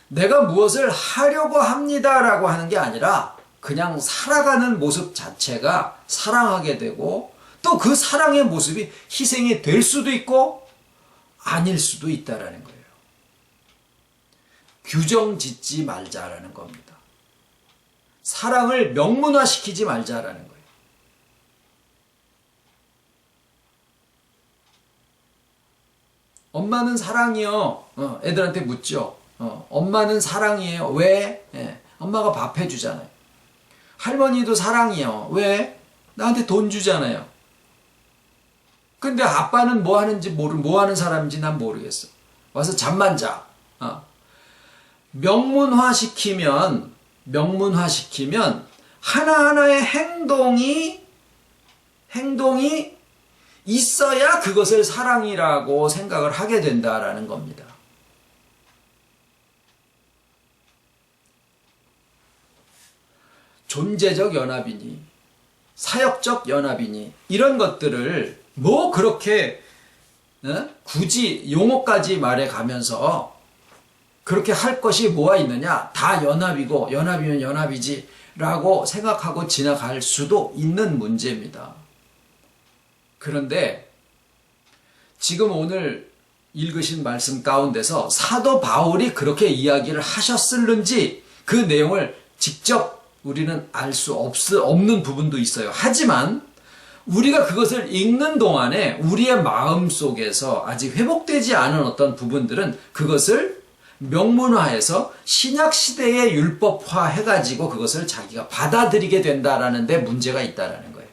내가 무엇을 하려고 합니다라고 하는 게 아니라 그냥 살아가는 모습 자체가 사랑하게 되고 또 그 사랑의 모습이 희생이 될 수도 있고 아닐 수도 있다라는 거예요. 규정 짓지 말자라는 겁니다. 사랑을 명문화시키지 말자라는 거예요. 엄마는 사랑이요. 애들한테 묻죠. 엄마는 사랑이에요. 왜? 엄마가 밥 해주잖아요. 할머니도 사랑이요. 왜? 나한테 돈 주잖아요. 근데 아빠는 뭐 하는지 뭐 하는 사람인지 난 모르겠어. 와서 잠만 자. 명문화시키면 하나하나의 행동이 있어야 그것을 사랑이라고 생각을 하게 된다라는 겁니다. 존재적 연합이니 사역적 연합이니 이런 것들을 뭐 그렇게 굳이 용어까지 말해가면서 그렇게 할 것이 뭐가 있느냐? 다 연합이고 연합이면 연합이지 라고 생각하고 지나갈 수도 있는 문제입니다. 그런데 지금 오늘 읽으신 말씀 가운데서 사도 바울이 그렇게 이야기를 하셨을는지 그 내용을 직접 우리는 알 수 없는 부분도 있어요. 하지만 우리가 그것을 읽는 동안에 우리의 마음 속에서 아직 회복되지 않은 어떤 부분들은 그것을 명문화해서 신약시대의 율법화 해가지고 그것을 자기가 받아들이게 된다라는 데 문제가 있다라는 거예요.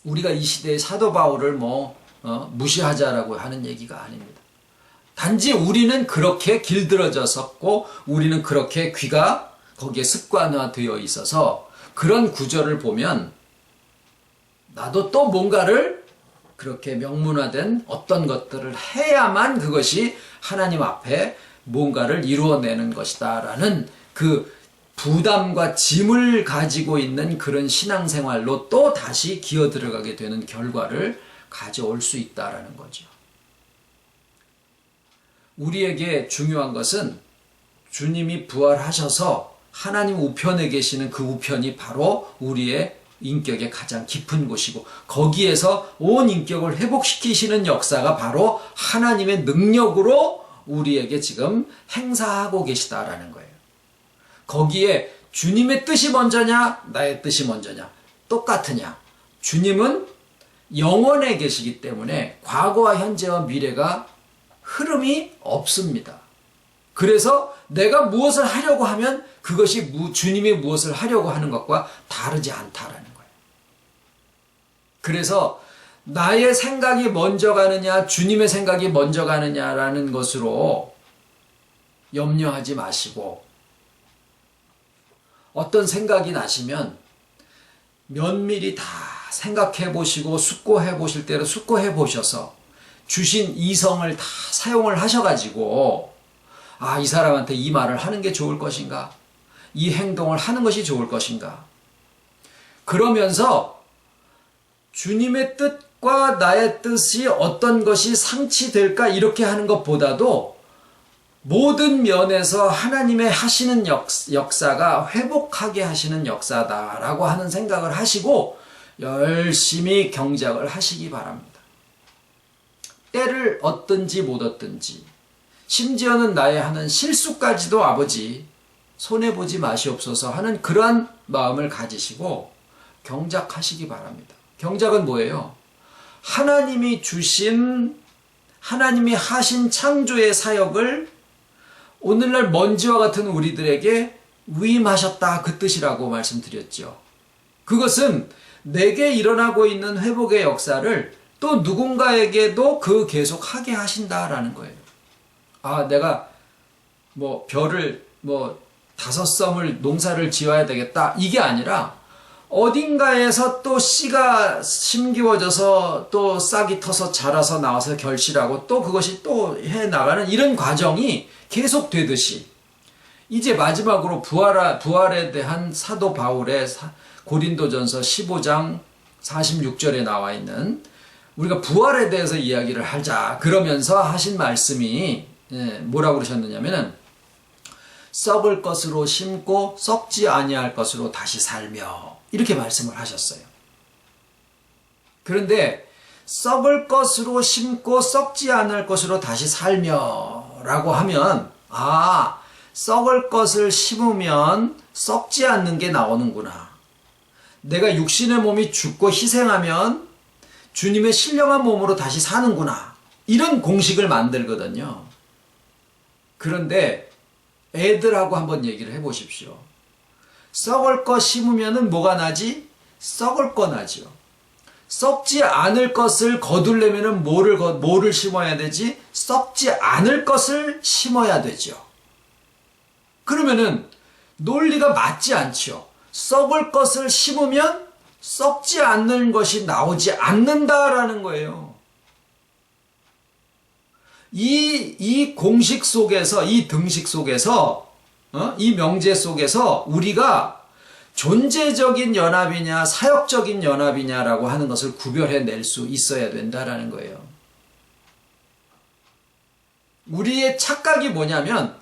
우리가 이 시대의 사도 바울을 무시하자라고 하는 얘기가 아닙니다. 단지 우리는 그렇게 길들어졌었고 우리는 그렇게 귀가 거기에 습관화되어 있어서 그런 구절을 보면 나도 또 뭔가를 그렇게 명문화된 어떤 것들을 해야만 그것이 하나님 앞에 뭔가를 이루어내는 것이다 라는 그 부담과 짐을 가지고 있는 그런 신앙생활로 또 다시 기어 들어가게 되는 결과를 가져올 수 있다라는 거죠. 우리에게 중요한 것은 주님이 부활하셔서 하나님 우편에 계시는 그 우편이 바로 우리의 인격의 가장 깊은 곳이고 거기에서 온 인격을 회복시키시는 역사가 바로 하나님의 능력으로 우리에게 지금 행사하고 계시다라는 거예요. 거기에 주님의 뜻이 먼저냐 나의 뜻이 먼저냐 똑같으냐. 주님은 영원에 계시기 때문에 과거와 현재와 미래가 흐름이 없습니다. 그래서 내가 무엇을 하려고 하면 그것이 주님이 무엇을 하려고 하는 것과 다르지 않다라는 거예요. 그래서 나의 생각이 먼저 가느냐 주님의 생각이 먼저 가느냐라는 것으로 염려하지 마시고 어떤 생각이 나시면 면밀히 다 생각해 보시고 숙고해 보실 대로 숙고해 보셔서 주신 이성을 다 사용을 하셔가지고 이 사람한테 이 말을 하는 게 좋을 것인가? 이 행동을 하는 것이 좋을 것인가? 그러면서 주님의 뜻과 나의 뜻이 어떤 것이 상치될까 이렇게 하는 것보다도 모든 면에서 하나님의 하시는 역사가 회복하게 하시는 역사다라고 하는 생각을 하시고 열심히 경작을 하시기 바랍니다. 때를 얻든지 못 얻든지 심지어는 나의 하는 실수까지도 아버지 손해보지 마시옵소서 하는 그러한 마음을 가지시고 경작하시기 바랍니다. 경작은 뭐예요? 하나님이 하신 창조의 사역을 오늘날 먼지와 같은 우리들에게 위임하셨다 그 뜻이라고 말씀드렸죠. 그것은 내게 일어나고 있는 회복의 역사를 또 누군가에게도 계속하게 하신다라는 거예요. 내가 별을 5섬을 농사를 지어야 되겠다 이게 아니라 어딘가에서 또 씨가 심기워져서 또 싹이 터서 자라서 나와서 결실하고 또 그것이 또 해나가는 이런 과정이 계속되듯이 이제 마지막으로 부활에 대한 사도 바울의 고린도전서 15장 46절에 나와 있는 우리가 부활에 대해서 이야기를 하자 그러면서 하신 말씀이 뭐라고 그러셨느냐면은 썩을 것으로 심고 썩지 아니할 것으로 다시 살며 이렇게 말씀을 하셨어요. 그런데 썩을 것으로 심고 썩지 않을 것으로 다시 살며 라고 하면 썩을 것을 심으면 썩지 않는 게 나오는구나. 내가 육신의 몸이 죽고 희생하면 주님의 신령한 몸으로 다시 사는구나. 이런 공식을 만들거든요. 그런데 애들하고 한번 얘기를 해보십시오. 썩을 거 심으면 뭐가 나지? 썩을 거 나죠. 썩지 않을 것을 거두려면 뭐를 심어야 되지? 썩지 않을 것을 심어야 되죠. 그러면은 논리가 맞지 않죠. 썩을 것을 심으면 썩지 않는 것이 나오지 않는다라는 거예요. 이 공식 속에서, 이 등식 속에서, 이 명제 속에서 우리가 존재적인 연합이냐 사역적인 연합이냐라고 하는 것을 구별해낼 수 있어야 된다라는 거예요. 우리의 착각이 뭐냐면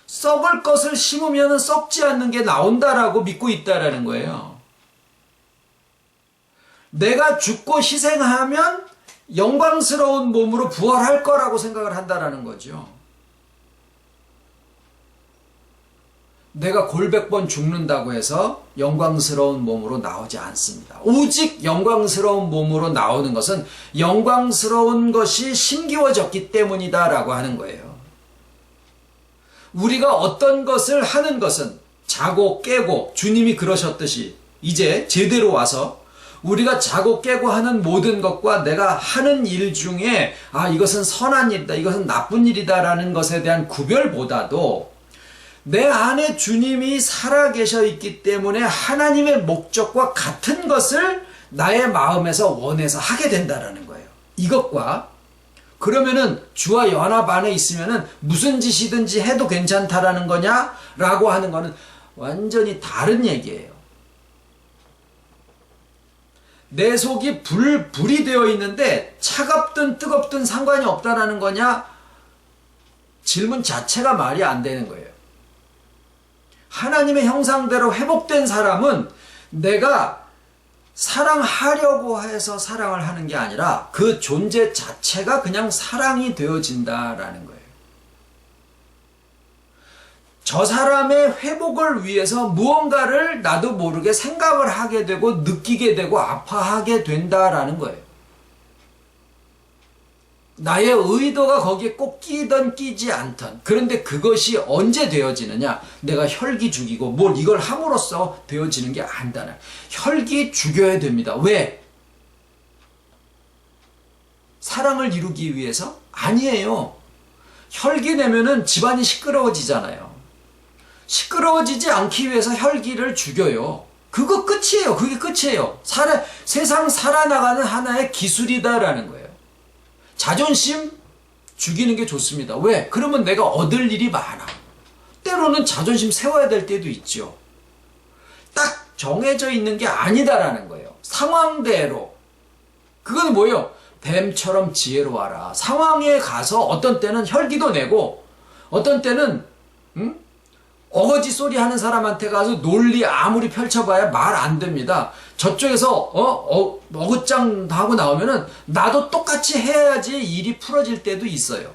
썩을 것을 심으면 썩지 않는 게 나온다라고 믿고 있다라는 거예요. 내가 죽고 희생하면 영광스러운 몸으로 부활할 거라고 생각을 한다라는 거죠. 내가 골백번 죽는다고 해서 영광스러운 몸으로 나오지 않습니다. 오직 영광스러운 몸으로 나오는 것은 영광스러운 것이 심기워졌기 때문이다라고 하는 거예요. 우리가 어떤 것을 하는 것은 자고 깨고 주님이 그러셨듯이 이제 제대로 와서 우리가 자고 깨고 하는 모든 것과 내가 하는 일 중에 이것은 선한 일이다, 이것은 나쁜 일이다라는 것에 대한 구별보다도 내 안에 주님이 살아계셔 있기 때문에 하나님의 목적과 같은 것을 나의 마음에서 원해서 하게 된다라는 거예요. 이것과 그러면은 주와 연합 안에 있으면은 무슨 짓이든지 해도 괜찮다라는 거냐라고 하는 거는 완전히 다른 얘기예요. 내 속이 불이 되어 있는데 차갑든 뜨겁든 상관이 없다라는 거냐? 질문 자체가 말이 안 되는 거예요. 하나님의 형상대로 회복된 사람은 내가 사랑하려고 해서 사랑을 하는 게 아니라 그 존재 자체가 그냥 사랑이 되어진다라는 거예요. 저 사람의 회복을 위해서 무언가를 나도 모르게 생각을 하게 되고 느끼게 되고 아파하게 된다라는 거예요. 나의 의도가 거기에 꼭 끼든 끼지 않든. 그런데 그것이 언제 되어지느냐? 내가 혈기 죽이고 뭘 이걸 함으로써 되어지는 게 아니다는. 혈기 죽여야 됩니다. 왜? 사랑을 이루기 위해서? 아니에요. 혈기 내면은 집안이 시끄러워지잖아요. 시끄러워지지 않기 위해서 혈기를 죽여요. 그거 끝이에요. 그게 끝이에요. 세상 살아나가는 하나의 기술이다라는 거예요. 자존심 죽이는 게 좋습니다. 왜? 그러면 내가 얻을 일이 많아. 때로는 자존심 세워야 될 때도 있죠. 딱 정해져 있는 게 아니다라는 거예요. 상황대로. 그건 뭐예요? 뱀처럼 지혜로워라. 상황에 가서 어떤 때는 혈기도 내고 어떤 때는 어거지 소리 하는 사람한테 가서 논리 아무리 펼쳐봐야 말 안 됩니다. 저쪽에서 어긋장 하고 나오면은 나도 똑같이 해야지 일이 풀어질 때도 있어요.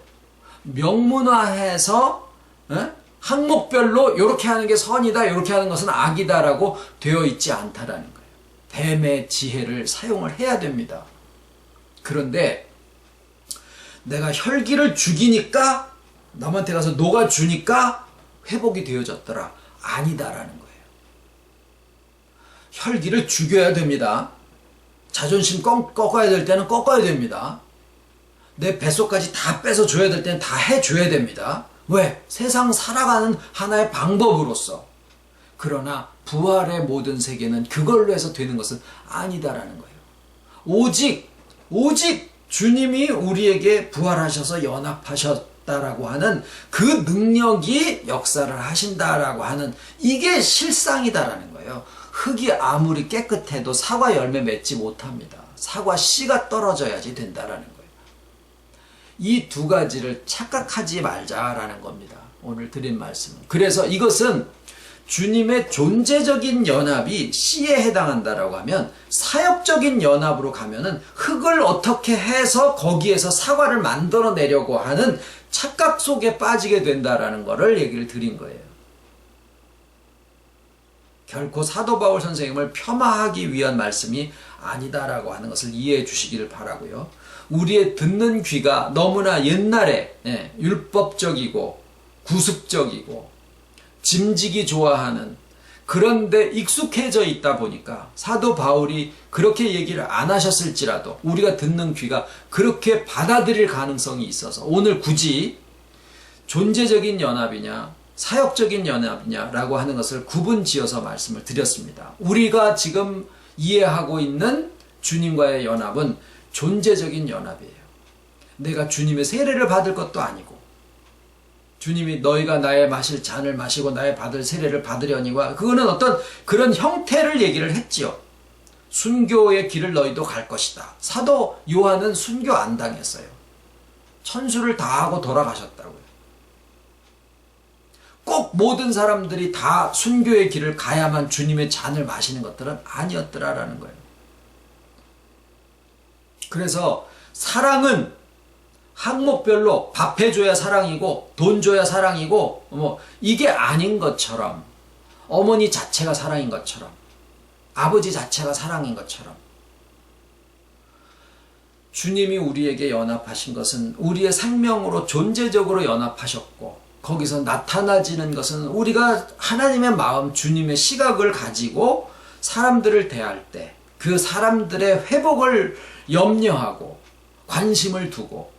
명문화해서 항목별로 이렇게 하는 게 선이다, 이렇게 하는 것은 악이다라고 되어 있지 않다라는 거예요. 뱀의 지혜를 사용을 해야 됩니다. 그런데 내가 혈기를 죽이니까 남한테 가서 녹아주니까 회복이 되어졌더라. 아니다라는 거예요. 혈기를 죽여야 됩니다. 자존심 꺾어야 될 때는 꺾어야 됩니다. 내 뱃속까지 다 뺏어줘야 될 때는 다 해줘야 됩니다. 왜? 세상 살아가는 하나의 방법으로서. 그러나 부활의 모든 세계는 그걸로 해서 되는 것은 아니다라는 거예요. 오직 주님이 우리에게 부활하셔서 연합하셨다라고 하는 그 능력이 역사를 하신다라고 하는 이게 실상이다라는 거예요. 흙이 아무리 깨끗해도 사과 열매 맺지 못합니다. 사과 씨가 떨어져야지 된다라는 거예요. 이 두 가지를 착각하지 말자라는 겁니다. 오늘 드린 말씀은. 그래서 이것은 주님의 존재적인 연합이 씨에 해당한다라고 하면 사역적인 연합으로 가면은 흙을 어떻게 해서 거기에서 사과를 만들어내려고 하는 착각 속에 빠지게 된다라는 것을 얘기를 드린 거예요. 결코 사도 바울 선생님을 폄하하기 위한 말씀이 아니다라고 하는 것을 이해해 주시기를 바라고요. 우리의 듣는 귀가 너무나 옛날에 율법적이고 구습적이고 짐지기 좋아하는 그런데 익숙해져 있다 보니까 사도 바울이 그렇게 얘기를 안 하셨을지라도 우리가 듣는 귀가 그렇게 받아들일 가능성이 있어서 오늘 굳이 존재적인 연합이냐 사역적인 연합이냐라고 하는 것을 구분지어서 말씀을 드렸습니다. 우리가 지금 이해하고 있는 주님과의 연합은 존재적인 연합이에요. 내가 주님의 세례를 받을 것도 아니고 주님이 너희가 나의 마실 잔을 마시고 나의 받을 세례를 받으려니와 그거는 어떤 그런 형태를 얘기를 했지요. 순교의 길을 너희도 갈 것이다. 사도 요한은 순교 안 당했어요. 천수를 다하고 돌아가셨다고요. 꼭 모든 사람들이 다 순교의 길을 가야만 주님의 잔을 마시는 것들은 아니었더라라는 거예요. 그래서 사랑은 항목별로 밥 해줘야 사랑이고 돈 줘야 사랑이고 이게 아닌 것처럼 어머니 자체가 사랑인 것처럼, 아버지 자체가 사랑인 것처럼, 주님이 우리에게 연합하신 것은 우리의 생명으로 존재적으로 연합하셨고, 거기서 나타나지는 것은 우리가 하나님의 마음, 주님의 시각을 가지고 사람들을 대할 때 그 사람들의 회복을 염려하고 관심을 두고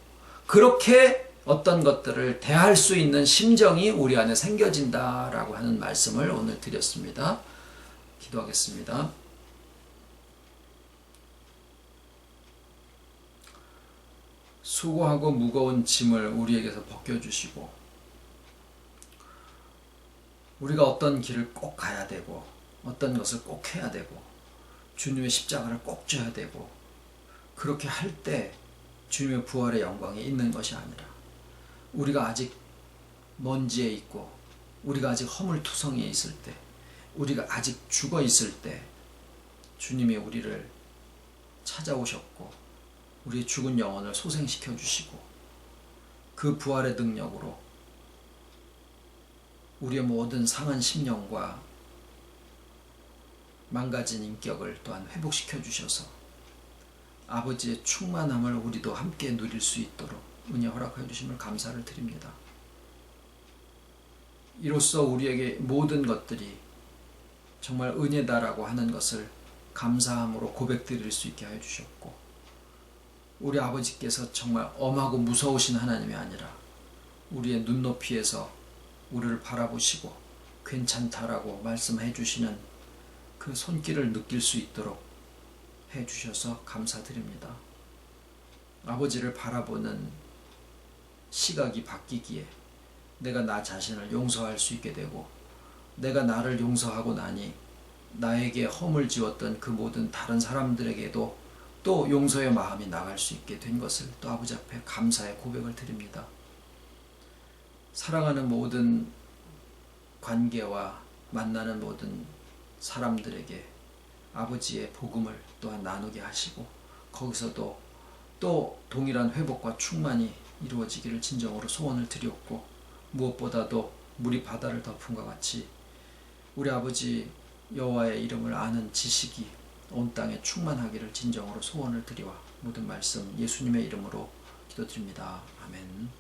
그렇게 어떤 것들을 대할 수 있는 심정이 우리 안에 생겨진다라고 하는 말씀을 오늘 드렸습니다. 기도하겠습니다. 수고하고 무거운 짐을 우리에게서 벗겨주시고, 우리가 어떤 길을 꼭 가야 되고 어떤 것을 꼭 해야 되고 주님의 십자가를 꼭 져야 되고, 그렇게 할 때 주님의 부활의 영광이 있는 것이 아니라 우리가 아직 먼지에 있고 우리가 아직 허물투성이에 있을 때, 우리가 아직 죽어 있을 때 주님이 우리를 찾아오셨고 우리의 죽은 영혼을 소생시켜 주시고, 그 부활의 능력으로 우리의 모든 상한 심령과 망가진 인격을 또한 회복시켜 주셔서 아버지의 충만함을 우리도 함께 누릴 수 있도록 은혜 허락하여 주심을 감사를 드립니다. 이로써 우리에게 모든 것들이 정말 은혜다라고 하는 것을 감사함으로 고백드릴 수 있게 하여 주셨고, 우리 아버지께서 정말 엄하고 무서우신 하나님이 아니라 우리의 눈높이에서 우리를 바라보시고 괜찮다라고 말씀해 주시는 그 손길을 느낄 수 있도록 해 주셔서 감사드립니다. 아버지를 바라보는 시각이 바뀌기에 내가 나 자신을 용서할 수 있게 되고, 내가 나를 용서하고 나니 나에게 허물 지었던 그 모든 다른 사람들에게도 또 용서의 마음이 나갈 수 있게 된 것을 또 아버지 앞에 감사의 고백을 드립니다. 사랑하는 모든 관계와 만나는 모든 사람들에게 아버지의 복음을 또한 나누게 하시고, 거기서도 또 동일한 회복과 충만이 이루어지기를 진정으로 소원을 드렸고, 무엇보다도 물이 바다를 덮음과 같이 우리 아버지 여호와의 이름을 아는 지식이 온 땅에 충만하기를 진정으로 소원을 드리와 모든 말씀 예수님의 이름으로 기도드립니다. 아멘.